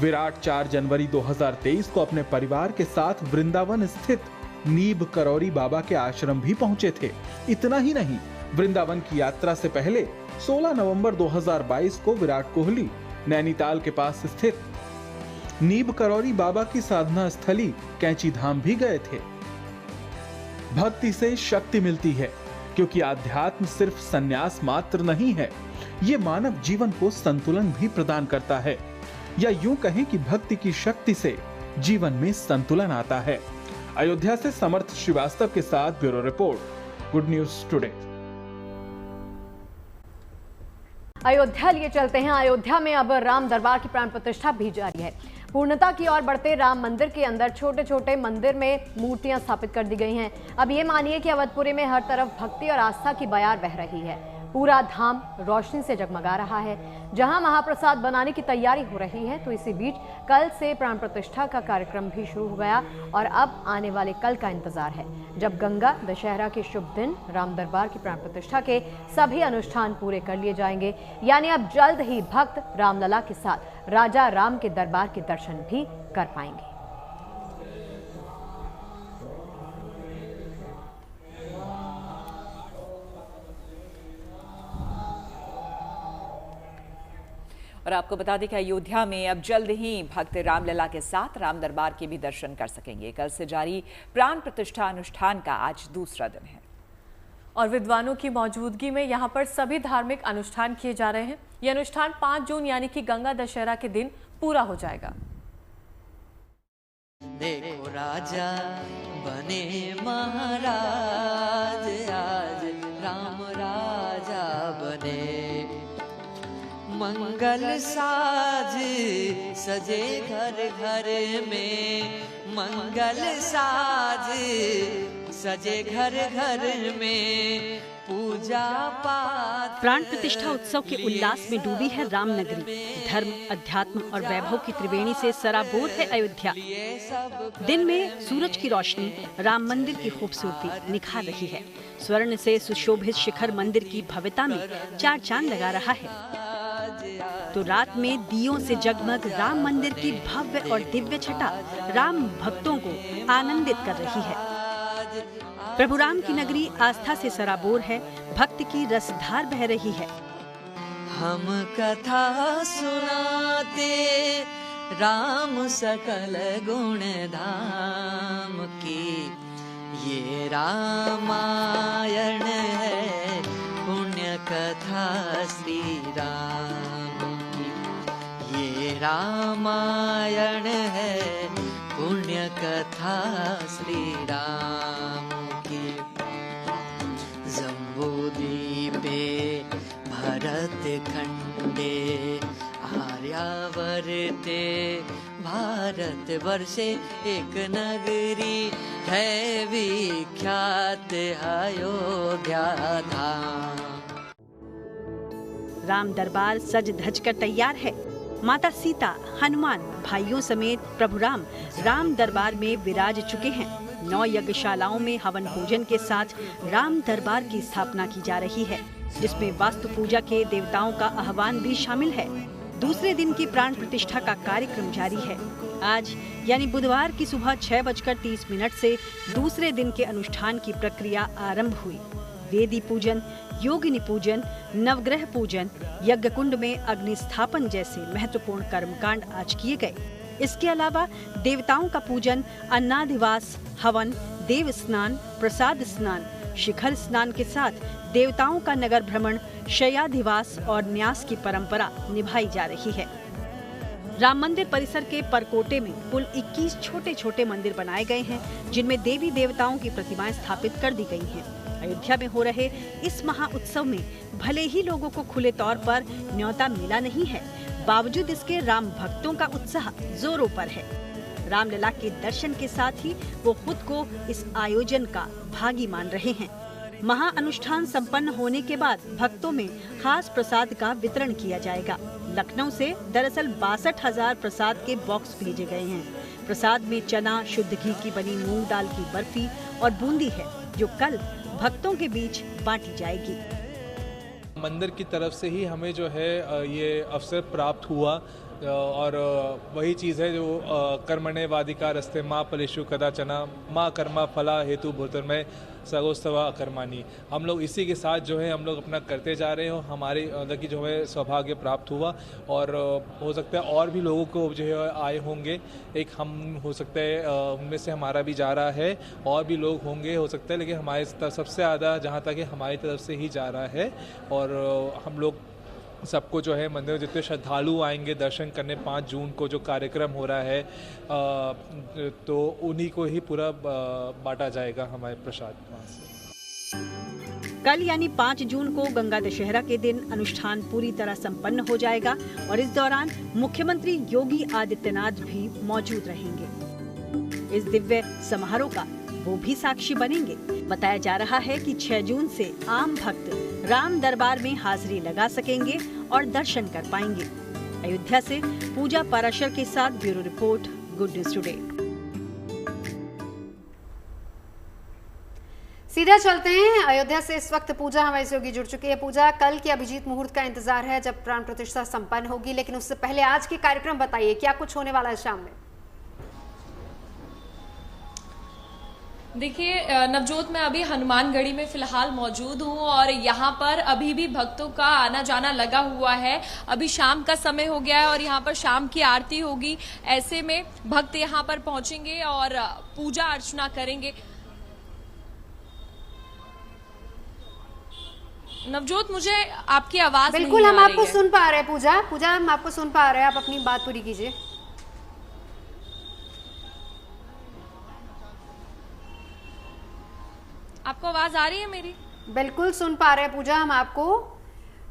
विराट 4 जनवरी 2023 को अपने परिवार के साथ वृंदावन स्थित नीब करौरी बाबा के आश्रम भी पहुंचे थे। इतना ही नहीं, वृंदावन की यात्रा से पहले 16 नवंबर 2022 को विराट कोहली नैनीताल के पास स्थित नीब करौरी बाबा की साधना स्थली कैंची धाम भी गए थे। भक्ति से शक्ति मिलती है, क्योंकि आध्यात्म सिर्फ संन्यास मात्र नहीं है, ये मानव जीवन को संतुलन भी प्रदान करता है, या यूं कहें कि भक्ति की शक्ति से जीवन में संतुलन आता है। अयोध्या से समर्थ श्रीवास्तव के साथ bureau report, good news today. Ayodhya लिए चलते हैं। अयोध्या में अब राम दरबार की प्राण प्रतिष्ठा भी जारी है। पूर्णता की ओर बढ़ते राम मंदिर के अंदर छोटे छोटे मंदिर में मूर्तियां स्थापित कर दी गई हैं। अब ये मानिए कि अवधपुरी में हर तरफ भक्ति और आस्था की बयार बह रही है। पूरा धाम रोशनी से जगमगा रहा है। जहां महाप्रसाद बनाने की तैयारी हो रही है, तो इसी बीच कल से प्राण प्रतिष्ठा का कार्यक्रम भी शुरू हो गया और अब आने वाले कल का इंतजार है, जब गंगा दशहरा के शुभ दिन राम दरबार की प्राण प्रतिष्ठा के सभी अनुष्ठान पूरे कर लिए जाएंगे। यानी अब जल्द ही भक्त रामलला के साथ राजा राम के दरबार के दर्शन भी कर पाएंगे। और आपको बता दें कि अयोध्या में अब जल्द ही भक्त रामलला के साथ राम दरबार के भी दर्शन कर सकेंगे। कल से जारी प्राण प्रतिष्ठा अनुष्ठान का आज दूसरा दिन है और विद्वानों की मौजूदगी में यहाँ पर सभी धार्मिक अनुष्ठान किए जा रहे हैं। ये अनुष्ठान 5 जून यानी कि गंगा दशहरा के दिन पूरा हो जाएगा। देखो राजा बने महाराज, आज राम राजा बने। मंगल साज सजे घर घर में, मंगल साज सजे घर घर में, पूजा पाठ। प्राण प्रतिष्ठा उत्सव के उल्लास में डूबी है रामनगरी। धर्म, अध्यात्म और वैभव की त्रिवेणी से सराबोर है अयोध्या। दिन में सूरज की रोशनी राम मंदिर की खूबसूरती निखार रही है। स्वर्ण से सुशोभित शिखर मंदिर की भव्यता में चार चांद लगा रहा है, तो रात में दियों से जगमग राम मंदिर की भव्य और दिव्य छटा राम भक्तों को आनंदित कर रही है। प्रभु राम की नगरी आस्था से सराबोर है, भक्त की रसधार बह रही है। हम कथा सुनाते राम सकल गुण धाम की, ये रामायण है पुण्य कथा श्री राम की, ये रामायण है पुण्य कथा श्री राम की। जम्बूद्वीपे भरत खंडे आर्यावर्ते भारत वर्षे एक नगरी है विख्यात अयोध्या धाम। राम दरबार सज धज कर तैयार है। माता सीता, हनुमान, भाइयों समेत प्रभु राम दरबार में विराज चुके हैं। 9 यज्ञशालाओं में हवन पूजन के साथ राम दरबार की स्थापना की जा रही है, जिसमें वास्तु पूजा के देवताओं का आह्वान भी शामिल है। दूसरे दिन की प्राण प्रतिष्ठा का कार्यक्रम जारी है। आज यानी बुधवार की सुबह 6:30 से दूसरे दिन के अनुष्ठान की प्रक्रिया आरंभ हुई। वेदी पूजन, योगिनी पूजन, नवग्रह पूजन, यज्ञ कुंड में अग्नि स्थापन जैसे महत्वपूर्ण कर्मकांड आज किए गए। इसके अलावा देवताओं का पूजन, अन्नाधिवास, हवन, देव स्नान, प्रसाद स्नान, शिखर स्नान के साथ देवताओं का नगर भ्रमण, शय्याधिवास और न्यास की परंपरा निभाई जा रही है। राम मंदिर परिसर के परकोटे में कुल 21 छोटे छोटे मंदिर बनाए गए हैं, जिनमें देवी देवताओं की प्रतिमाएं स्थापित कर दी गई हैं। अयोध्या में हो रहे इस महा उत्सव में भले ही लोगों को खुले तौर पर न्योता मिला नहीं है, बावजूद इसके राम भक्तों का उत्साह जोरों पर है। रामलला के दर्शन के साथ ही वो खुद को इस आयोजन का भागी मान रहे हैं। महाअनुष्ठान संपन्न होने के बाद भक्तों में खास प्रसाद का वितरण किया जाएगा। लखनऊ से दरअसल 62,000 प्रसाद के बॉक्स भेजे गए हैं। प्रसाद में चना, शुद्ध घी की बनी मूंग दाल की बर्फी और बूंदी है, जो कल भक्तों के बीच बांटी जाएगी। मंदिर की तरफ से ही हमें जो है ये अवसर प्राप्त हुआ और वही चीज़ है जो कर्मणे वादिका रस्ते माँ फलेषु कदाचन माँ कर्मा फला हेतु भूतर्मय सगोस्तवा अकर्माणी। हम लोग इसी के साथ जो है हम लोग अपना करते जा रहे हैं। हमारे अंदर की जो है सौभाग्य प्राप्त हुआ और हो सकता है और भी लोगों को जो है आए होंगे। एक हम हो सकता है उनमें से हमारा भी जा रहा है, और भी लोग होंगे हो सकता है, लेकिन हमारे सबसे ज़्यादा जहाँ तक है हमारी तरफ से ही जा रहा है। और हम लोग सबको जो है मंदिर में जितने श्रद्धालु आएंगे दर्शन करने 5 जून को जो कार्यक्रम हो रहा है तो उन्हीं को ही पूरा बांटा जाएगा हमारे प्रसाद वहाँ से। कल यानी 5 जून को गंगा दशहरा के दिन अनुष्ठान पूरी तरह संपन्न हो जाएगा और इस दौरान मुख्यमंत्री योगी आदित्यनाथ भी मौजूद रहेंगे। इस दिव्य समारोह का वो भी साक्षी बनेंगे। बताया जा रहा है कि 6 जून से आम भक्त राम दरबार में हाजिरी लगा सकेंगे और दर्शन कर पाएंगे। अयोध्या से पूजा पाराशर के साथ bureau report, good news today. सीधा चलते हैं अयोध्या से। इस वक्त पूजा हमारे सहयोगी जुड़ चुकी है। पूजा, कल के अभिजीत मुहूर्त का इंतजार है जब प्राण प्रतिष्ठा संपन्न होगी, लेकिन उससे पहले आज के कार्यक्रम बताइए, क्या कुछ होने वाला है शाम में? देखिए नवजोत, मैं अभी हनुमानगढ़ी में फिलहाल मौजूद हूं और यहाँ पर अभी भी भक्तों का आना जाना लगा हुआ है। अभी शाम का समय हो गया है और यहाँ पर शाम की आरती होगी। ऐसे में भक्त यहाँ पर पहुंचेंगे और पूजा अर्चना करेंगे। नवजोत, मुझे आपकी आवाज बिल्कुल हम आपको सुन पा रहे हैं। पूजा हम आपको सुन पा रहे हैं, आप अपनी बात पूरी कीजिए। आपको आवाज आ रही है मेरी? बिल्कुल सुन पा रहे हैं पूजा। हम आपको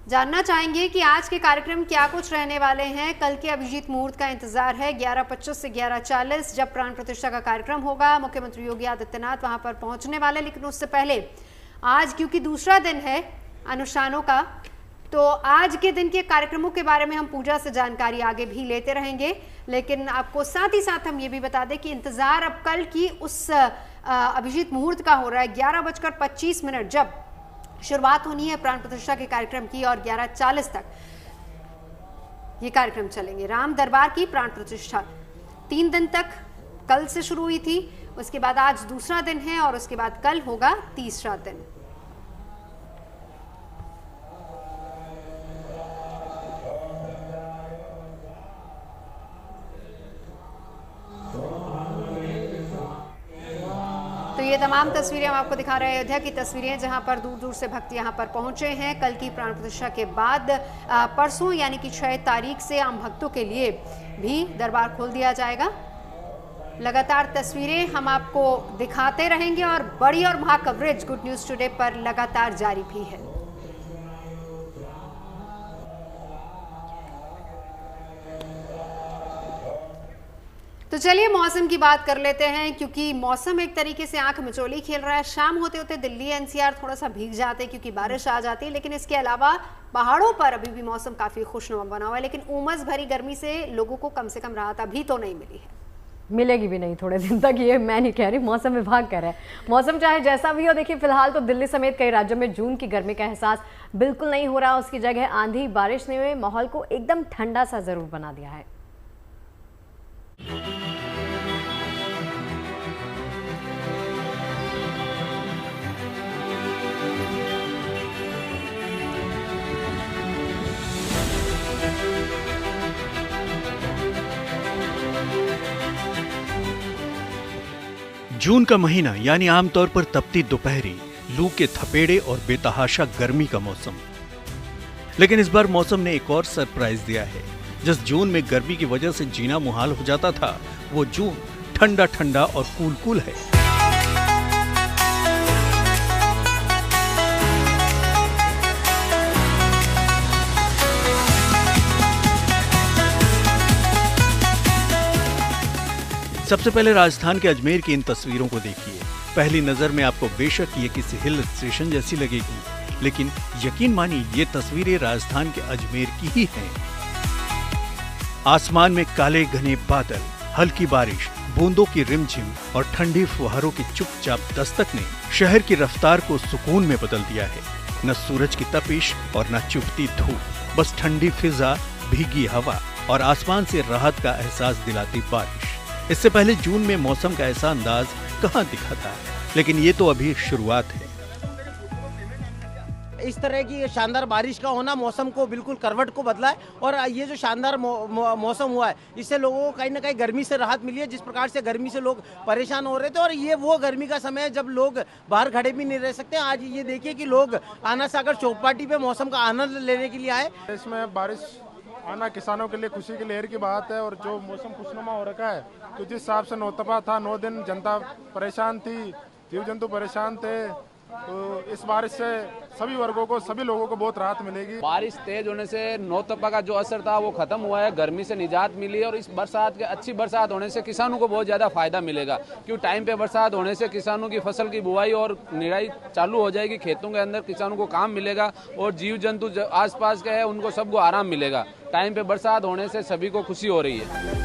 जानना चाहेंगे कि आज के कार्यक्रम क्या कुछ रहने वाले हैं। कल के अभिजीत मुहूर्त का इंतजार है 11:25 से 11:40 जब प्राण प्रतिष्ठा का कार्यक्रम होगा। मुख्यमंत्री योगी आदित्यनाथ वहां पर पहुंचने वाले, लेकिन उससे पहले आज क्योंकि दूसरा दिन है अनुष्ठानों का, तो आज के दिन के कार्यक्रमों के बारे में हम पूजा से जानकारी आगे भी लेते रहेंगे। लेकिन आपको साथ ही साथ हम ये भी बता दें कि इंतजार अब कल की उस अभिजीत मुहूर्त का हो रहा है 11:25 जब शुरुआत होनी है प्राण प्रतिष्ठा के कार्यक्रम की और 11:40 तक ये कार्यक्रम चलेंगे। राम दरबार की प्राण प्रतिष्ठा 3 दिन तक कल से शुरू हुई थी, उसके बाद आज दूसरा दिन है और उसके बाद कल होगा तीसरा दिन। तो ये तमाम तस्वीरें हम आपको दिखा रहे हैं, अयोध्या की तस्वीरें, जहां पर दूर दूर से भक्त यहां पर पहुंचे हैं। कल की प्राण प्रतिष्ठा के बाद परसों यानी कि 6 तारीख से आम भक्तों के लिए भी दरबार खोल दिया जाएगा। लगातार तस्वीरें हम आपको दिखाते रहेंगे और बड़ी और महा कवरेज गुड न्यूज टुडे पर लगातार जारी भी है। तो चलिए मौसम की बात कर लेते हैं, क्योंकि मौसम एक तरीके से आंख मिचोली खेल रहा है। शाम होते होते दिल्ली एनसीआर थोड़ा सा भीग जाते हैं क्योंकि बारिश आ जाती है, लेकिन इसके अलावा पहाड़ों पर अभी भी मौसम काफी खुशनुमा बना हुआ है। लेकिन उमस भरी गर्मी से लोगों को कम से कम राहत अभी तो नहीं मिली है, मिलेगी भी नहीं थोड़े दिन तक, ये मैं नहीं कह रही, मौसम विभाग कह रहा है। मौसम चाहे जैसा भी हो, देखिए फिलहाल तो दिल्ली समेत कई राज्यों में जून की गर्मी का एहसास बिल्कुल नहीं हो रहा। उसकी जगह आंधी बारिश ने माहौल को एकदम ठंडा सा जरूर बना दिया है। जून का महीना यानी आमतौर पर तपती दोपहरी, लू के थपेड़े और बेतहाशा गर्मी का मौसम। लेकिन इस बार मौसम ने एक और सरप्राइज दिया है। जिस जून में गर्मी की वजह से जीना मुहाल हो जाता था, वो जून ठंडा ठंडा और कूल कूल है। सबसे पहले राजस्थान के अजमेर की इन तस्वीरों को देखिए। पहली नजर में आपको बेशक ये किसी हिल स्टेशन जैसी लगेगी, लेकिन यकीन मानिए ये तस्वीरें राजस्थान के अजमेर की ही हैं। आसमान में काले घने बादल, हल्की बारिश, बूंदों की रिमझिम और ठंडी फुहारों की चुपचाप दस्तक ने शहर की रफ्तार को सुकून में बदल दिया है। न सूरज की तपिश और न चुभती धूप, बस ठंडी फिजा, भीगी हवा और आसमान से राहत का एहसास दिलाती बारिश। इससे पहले जून में मौसम का ऐसा अंदाज कहां दिखा था, लेकिन ये तो अभी शुरुआत है। इस तरह की शानदार बारिश का होना मौसम को बिल्कुल करवट को बदला है और ये जो शानदार मौसम हुआ है इससे लोगों को कहीं ना कहीं गर्मी से राहत मिली है। जिस प्रकार से गर्मी से लोग परेशान हो रहे थे और ये वो गर्मी का समय है जब लोग बाहर खड़े भी नहीं रह सकते। आज ये देखिए कि लोग आना सागर चौपाटी पे मौसम का आनंद लेने के लिए आए। इसमें बारिश आना किसानों के लिए खुशी की लहर की बात है और जो मौसम खुशनुमा हो रखा है, तो जिस हिसाब से नौतपा था 9 दिन जनता परेशान थी, जीव जंतु परेशान थे, तो इस बारिश से सभी वर्गों को, सभी लोगों को बहुत राहत मिलेगी। बारिश तेज होने से नौतपा का जो असर था वो खत्म हुआ है, गर्मी से निजात मिली और इस बरसात के अच्छी बरसात होने से किसानों को बहुत ज़्यादा फायदा मिलेगा, क्योंकि टाइम पे बरसात होने से किसानों की फसल की बुआई और निराई चालू हो जाएगी, खेतों के अंदर किसानों को काम मिलेगा और जीव जंतु आसपास के है उनको सबको आराम मिलेगा। टाइम पे बरसात होने से सभी को खुशी हो रही है।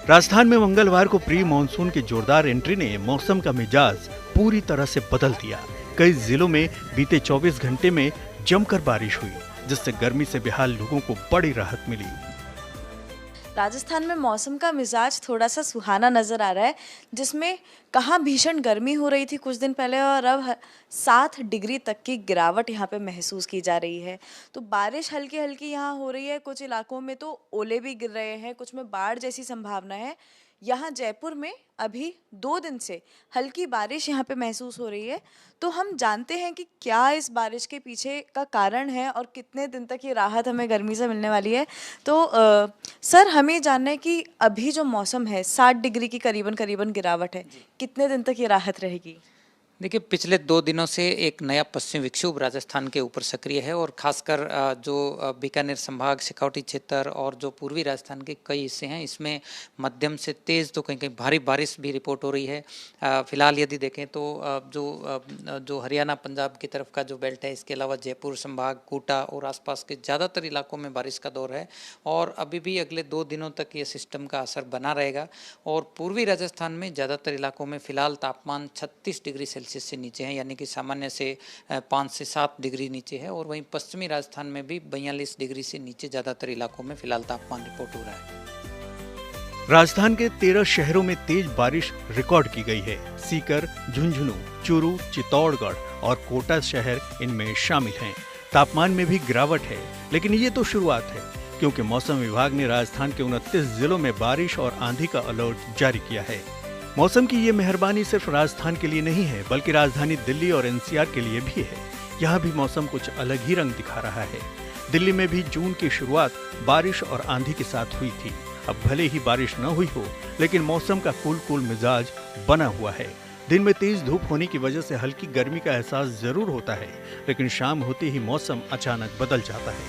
राजस्थान में मंगलवार को प्री मानसून की जोरदार एंट्री ने मौसम का मिजाज पूरी तरह से बदल दिया। कई जिलों में बीते 24 घंटे में जमकर बारिश हुई, जिससे गर्मी से बेहाल लोगों को बड़ी राहत मिली। राजस्थान में मौसम का मिजाज थोड़ा सा सुहाना नज़र आ रहा है, जिसमें कहाँ भीषण गर्मी हो रही थी कुछ दिन पहले और अब 7 डिग्री तक की गिरावट यहाँ पे महसूस की जा रही है। तो बारिश हल्की हल्की यहाँ हो रही है, कुछ इलाकों में तो ओले भी गिर रहे हैं, कुछ में बाढ़ जैसी संभावना है। यहाँ जयपुर में अभी 2 दिन से हल्की बारिश यहाँ पे महसूस हो रही है। तो हम जानते हैं कि क्या इस बारिश के पीछे का कारण है और कितने दिन तक ये राहत हमें गर्मी से मिलने वाली है। तो सर, हमें जानना है कि अभी जो मौसम है 7 डिग्री की करीबन गिरावट है, कितने दिन तक ये राहत रहेगी? देखिए, पिछले 2 दिनों से एक नया पश्चिम विक्षोभ राजस्थान के ऊपर सक्रिय है और खासकर जो बीकानेर संभाग, शेखावटी क्षेत्र और जो पूर्वी राजस्थान के कई हिस्से हैं, इसमें मध्यम से तेज़ तो कहीं कहीं भारी बारिश भी रिपोर्ट हो रही है। फिलहाल यदि देखें तो जो हरियाणा पंजाब की तरफ का जो बेल्ट है, इसके अलावा जयपुर संभाग, कोटा और आसपास के ज़्यादातर इलाकों में बारिश का दौर है और अभी भी अगले 2 दिनों तक ये सिस्टम का असर बना रहेगा। और पूर्वी राजस्थान में ज़्यादातर इलाकों में फिलहाल तापमान 36 डिग्री सेल्सियस से नीचे है, यानी कि सामान्य से 5 से 7 डिग्री नीचे है। और वहीं पश्चिमी राजस्थान में भी 42 डिग्री से नीचे ज़्यादातर इलाकों में फिलहाल तापमान रिपोर्ट हो रहा है। राजस्थान के 13 शहरों में तेज बारिश रिकॉर्ड की गई है। सीकर, झुंझुनू, चूरू, चित्तौड़गढ़ और कोटा शहर इनमें शामिल हैं। तापमान में भी गिरावट है, लेकिन ये तो शुरुआत है, क्योंकि मौसम विभाग ने राजस्थान के 29 जिलों में बारिश और आंधी का अलर्ट जारी किया है। मौसम की ये मेहरबानी सिर्फ राजस्थान के लिए नहीं है, बल्कि राजधानी दिल्ली और एनसीआर के लिए भी है। यहाँ भी मौसम कुछ अलग ही रंग दिखा रहा है। दिल्ली में भी जून की शुरुआत बारिश और आंधी के साथ हुई थी। अब भले ही बारिश न हुई हो, लेकिन मौसम का कूल मिजाज बना हुआ है। दिन में तेज धूप होने की वजह से हल्की गर्मी का एहसास जरूर होता है, लेकिन शाम होते ही मौसम अचानक बदल जाता है।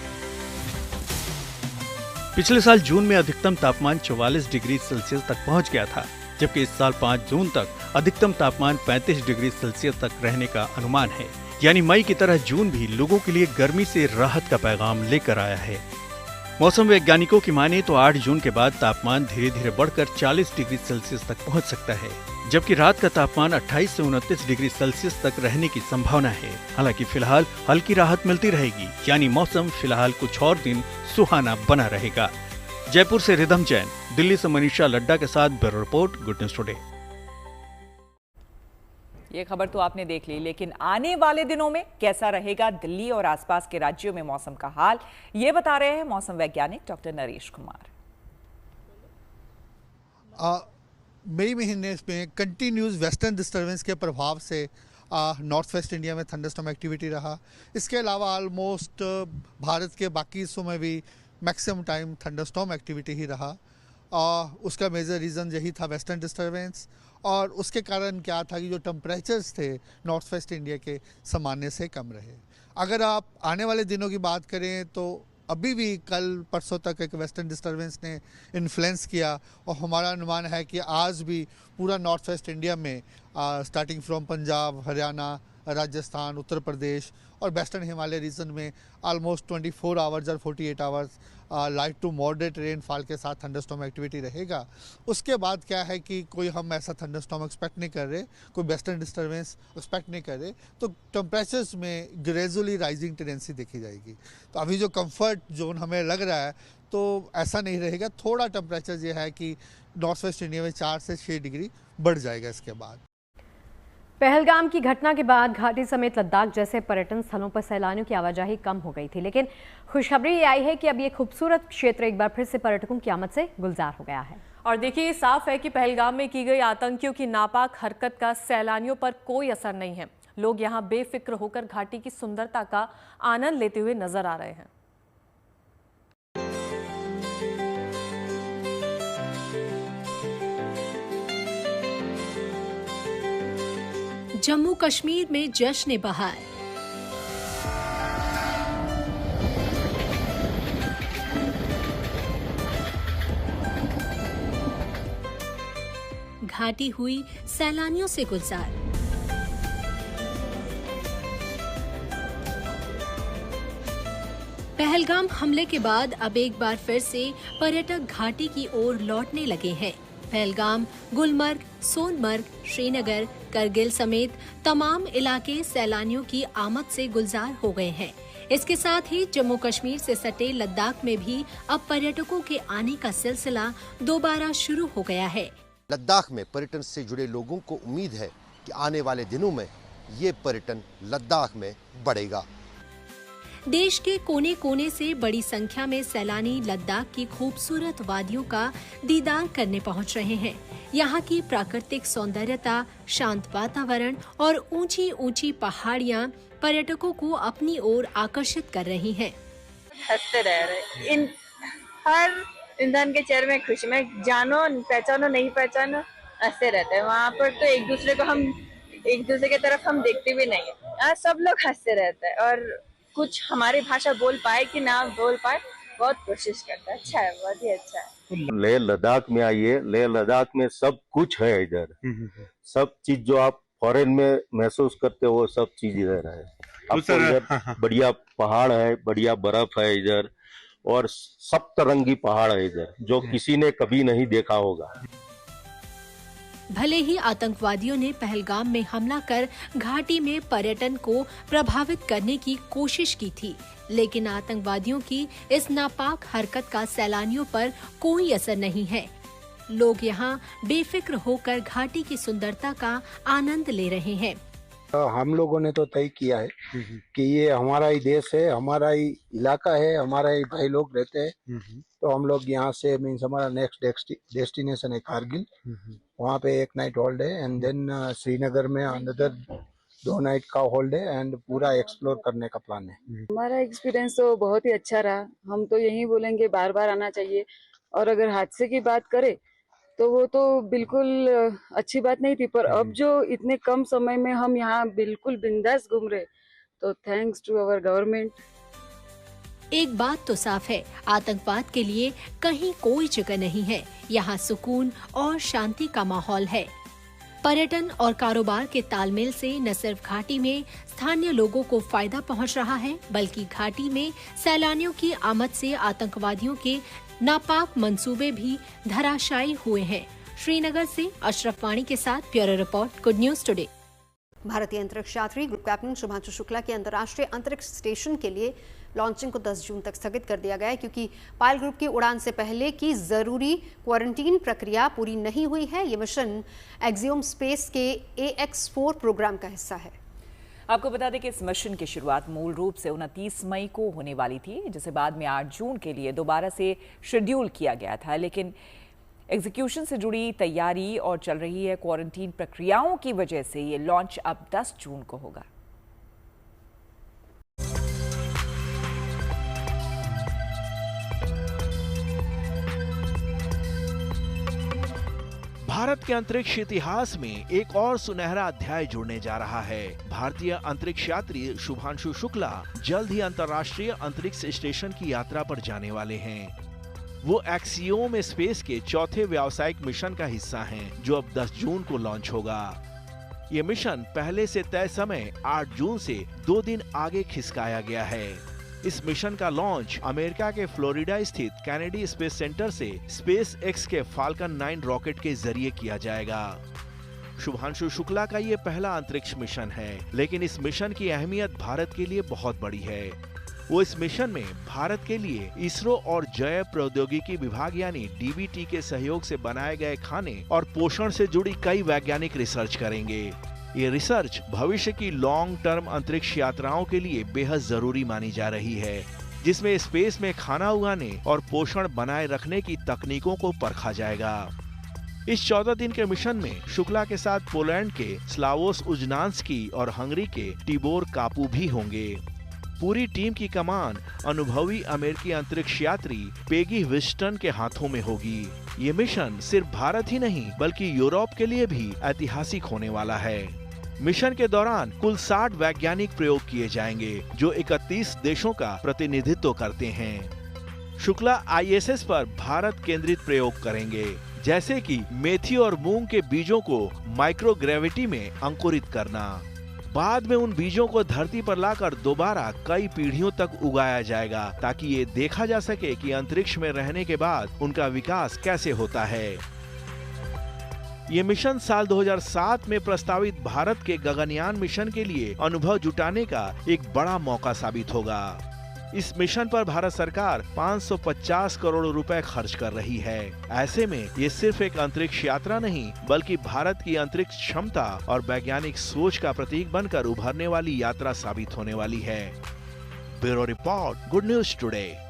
पिछले साल जून में अधिकतम तापमान 44 डिग्री सेल्सियस तक पहुंच गया था, जबकि इस साल 5 जून तक अधिकतम तापमान 35 डिग्री सेल्सियस तक रहने का अनुमान है। यानी मई की तरह जून भी लोगों के लिए गर्मी से राहत का पैगाम लेकर आया है। मौसम वैज्ञानिकों की माने तो 8 जून के बाद तापमान धीरे धीरे बढ़कर 40 डिग्री सेल्सियस तक पहुंच सकता है, जबकि रात का तापमान 28 से 29 डिग्री सेल्सियस तक रहने की संभावना है। हालांकि फिलहाल हल्की राहत मिलती रहेगी, यानी मौसम फिलहाल कुछ और दिन सुहाना बना रहेगा। जयपुर से रिधम जैन, दिल्ली से मनीषा लड्डा के साथ bureau report, good news today. ये खबर तो आपने देख ली, लेकिन आने वाले दिनों में कैसा रहेगा दिल्ली और आसपास के राज्यों में मौसम का हाल, ये बता रहे हैं मौसम वैज्ञानिक डॉक्टर नरेश कुमार। मई महीने में कंटिन्यूस वेस्टर्न डिस्टर्बेंस के प्रभाव से नॉर्थ वेस्ट इंडिया में थंडरस्टॉर्म एक्टिविटी रहा। इसके अलावा ऑलमोस्ट भारत के बाकी हिस्सों में भी मैक्सिमम टाइम थंडरस्टॉर्म एक्टिविटी ही रहा। उसका मेजर रीज़न यही था वेस्टर्न डिस्टर्बेंस, और उसके कारण क्या था कि जो टेम्परेचर्स थे नॉर्थ वेस्ट इंडिया के सामान्य से कम रहे। अगर आप आने वाले दिनों की बात करें तो अभी भी कल परसों तक एक वेस्टर्न डिस्टर्बेंस ने इन्फ्लुएंस किया, और हमारा अनुमान है कि आज भी पूरा नॉर्थ वेस्ट इंडिया में स्टार्टिंग फ्रॉम पंजाब, हरियाणा, राजस्थान, उत्तर प्रदेश और वेस्टर्न हिमालय रीजन में ऑलमोस्ट 24 आवर्स और 48 hours light to moderate rainfall के साथ थंडरस्टॉर्म एक्टिविटी रहेगा। उसके बाद क्या है कि कोई हम ऐसा थंडरस्टॉर्म एक्सपेक्ट नहीं कर रहे, कोई वेस्टर्न डिस्टर्बेंस एक्सपेक्ट नहीं कर रहे, तो टेम्परेचर्स में ग्रेजुअली राइजिंग टेंडेंसी देखी जाएगी। तो अभी जो कंफर्ट जोन हमें लग रहा है तो ऐसा नहीं रहेगा, थोड़ा टेम्परेचर ये है कि नॉर्थ वेस्ट इंडिया में 4 से 6 डिग्री बढ़ जाएगा इसके बाद। पहलगाम की घटना के बाद घाटी समेत लद्दाख जैसे पर्यटन स्थलों पर सैलानियों की आवाजाही कम हो गई थी, लेकिन खुशखबरी ये आई है कि अब ये खूबसूरत क्षेत्र एक बार फिर से पर्यटकों की आमद से गुलजार हो गया है। और देखिए, साफ है कि पहलगाम में की गई आतंकियों की नापाक हरकत का सैलानियों पर कोई असर नहीं है। लोग यहाँ बेफिक्र होकर घाटी की सुंदरता का आनंद लेते हुए नजर आ रहे हैं। जम्मू कश्मीर में जश्न बहार। घाटी हुई सैलानियों से गुलजार। पहलगाम हमले के बाद अब एक बार फिर से पर्यटक घाटी की ओर लौटने लगे हैं। पहलगाम, गुलमर्ग, सोनमर्ग, श्रीनगर, करगिल समेत तमाम इलाके सैलानियों की आमद से गुलजार हो गए हैं। इसके साथ ही जम्मू कश्मीर से सटे लद्दाख में भी अब पर्यटकों के आने का सिलसिला दोबारा शुरू हो गया है। लद्दाख में पर्यटन से जुड़े लोगों को उम्मीद है कि आने वाले दिनों में ये पर्यटन लद्दाख में बढ़ेगा। देश के कोने कोने से बड़ी संख्या में सैलानी लद्दाख की खूबसूरत वादियों का दीदार करने पहुंच रहे हैं। यहाँ की प्राकृतिक सौंदर्यता, शांत वातावरण और ऊंची ऊंची पहाड़ियाँ पर्यटकों को अपनी ओर आकर्षित कर रही हैं। हंसते रह रहे इन हर इंसान के चेहरे में खुशी, में जानो पहचानो नहीं पहचानो हंसते रहते हैं। वहाँ पर तो एक दूसरे की तरफ हम देखते भी नहीं है, सब लोग हंसते रहते हैं। और कुछ हमारी भाषा बोल पाए कि ना बोल पाए, बहुत कोशिश करता है। अच्छा है, बहुत ही अच्छा है। लेह लद्दाख में आइए, लेह लद्दाख में सब कुछ है। इधर सब चीज जो आप फॉरेन में महसूस करते हो वो सब चीज इधर है। आपको इधर बढ़िया पहाड़ है, बढ़िया बर्फ है इधर, और सप्तरंगी पहाड़ है इधर, जो किसी ने कभी नहीं देखा होगा। भले ही आतंकवादियों ने पहलगाम में हमला कर घाटी में पर्यटन को प्रभावित करने की कोशिश की थी, लेकिन आतंकवादियों की इस नापाक हरकत का सैलानियों पर कोई असर नहीं है। लोग यहाँ बेफिक्र होकर घाटी की सुंदरता का आनंद ले रहे हैं। हम लोगों ने तो तय किया है कि ये हमारा ही देश है, हमारा ही इलाका है, हमारा ही भाई लोग रहते हैं। तो हम लोग यहाँ से मीन्स हमारा नेक्स्ट डेस्टिनेशन है कारगिल, वहाँ पे एक नाइट होल्ड है, एंड देन श्रीनगर में अनदर 2 नाइट का होल्ड है, एंड पूरा एक्सप्लोर करने का प्लान है। हमारा एक्सपीरियंस तो बहुत ही अच्छा रहा। हम तो यही बोलेंगे बार बार आना चाहिए। और अगर हादसे की बात करें तो वो तो बिल्कुल अच्छी बात नहीं थी, पर अब जो इतने कम समय में हम यहाँ बिल्कुल बिंदास घूम रहे, तो थैंक्स टू आवर गवर्नमेंट। एक बात तो साफ है, आतंकवाद के लिए कहीं कोई जगह नहीं है। यहाँ सुकून और शांति का माहौल है। पर्यटन और कारोबार के तालमेल से न सिर्फ घाटी में स्थानीय लोगों को फायदा पहुंच रहा है, बल्कि घाटी में सैलानियों की आमद से आतंकवादियों के नापाक मंसूबे भी धराशायी हुए हैं। श्रीनगर से अशरफ वाणी के साथ bureau report, good news today. भारतीय अंतरिक्ष यात्री ग्रुप कैप्टन शुभांशु शुक्ला के अंतर्राष्ट्रीय अंतरिक्ष स्टेशन के लिए लॉन्चिंग को 10 जून तक स्थगित कर दिया गया है, क्योंकि पायल ग्रुप की उड़ान से पहले की जरूरी क्वारंटीन प्रक्रिया पूरी नहीं हुई है। ये मिशन एक्सियोम स्पेस के AX4 प्रोग्राम का हिस्सा है। आपको बता दें कि इस मिशन की शुरुआत मूल रूप से 29 मई को होने वाली थी, जिसे बाद में 8 जून के लिए दोबारा से शेड्यूल किया गया था, लेकिन एग्जीक्यूशन से जुड़ी तैयारी और चल रही है क्वारंटीन प्रक्रियाओं की वजह से ये लॉन्च अब 10 जून को होगा। भारत के अंतरिक्ष इतिहास में एक और सुनहरा अध्याय जुड़ने जा रहा है। भारतीय अंतरिक्ष यात्री शुभांशु शुक्ला जल्द ही अंतर्राष्ट्रीय अंतरिक्ष स्टेशन की यात्रा पर जाने वाले हैं। वो एक्सियोम स्पेस के चौथे व्यावसायिक मिशन का हिस्सा हैं, जो अब 10 जून को लॉन्च होगा। ये मिशन पहले से तय समय 8 जून से 2 दिन आगे खिसकाया गया है। इस मिशन का लॉन्च अमेरिका के फ्लोरिडा स्थित कैनेडी स्पेस सेंटर से स्पेस एक्स के फाल्कन 9 रॉकेट के जरिए किया जाएगा। शुभांशु शुक्ला का ये पहला अंतरिक्ष मिशन है, लेकिन इस मिशन की अहमियत भारत के लिए बहुत बड़ी है। वो इस मिशन में भारत के लिए इसरो और जैव प्रौद्योगिकी विभाग यानी डीबीटी के सहयोग से बनाए गए खाने और पोषण से जुड़ी कई वैज्ञानिक रिसर्च करेंगे। ये रिसर्च भविष्य की लॉन्ग टर्म अंतरिक्ष यात्राओं के लिए बेहद जरूरी मानी जा रही है, जिसमें स्पेस में खाना उगाने और पोषण बनाए रखने की तकनीकों को परखा जाएगा। इस 14 दिन के मिशन में शुक्ला के साथ पोलैंड के स्लावोस उजनान्स्की और हंगरी के टिबोर कापू भी होंगे। पूरी टीम की कमान अनुभवी अमेरिकी अंतरिक्ष यात्री पेगी विस्टन के हाथों में होगी। ये मिशन सिर्फ भारत ही नहीं बल्कि यूरोप के लिए भी ऐतिहासिक होने वाला है। मिशन के दौरान कुल 60 वैज्ञानिक प्रयोग किए जाएंगे, जो 31 देशों का प्रतिनिधित्व करते हैं। शुक्ला ISS पर भारत केंद्रित प्रयोग करेंगे, जैसे कि मेथी और मूंग के बीजों को माइक्रोग्रेविटी में अंकुरित करना। बाद में उन बीजों को धरती पर लाकर दोबारा कई पीढ़ियों तक उगाया जाएगा, ताकि ये देखा जा सके कि अंतरिक्ष में रहने के बाद उनका विकास कैसे होता है। ये मिशन साल 2007 में प्रस्तावित भारत के गगनयान मिशन के लिए अनुभव जुटाने का एक बड़ा मौका साबित होगा। इस मिशन पर भारत सरकार 550 करोड़ रुपए खर्च कर रही है। ऐसे में ये सिर्फ एक अंतरिक्ष यात्रा नहीं बल्कि भारत की अंतरिक्ष क्षमता और वैज्ञानिक सोच का प्रतीक बनकर उभरने वाली यात्रा साबित होने वाली है। Bureau report, good news today.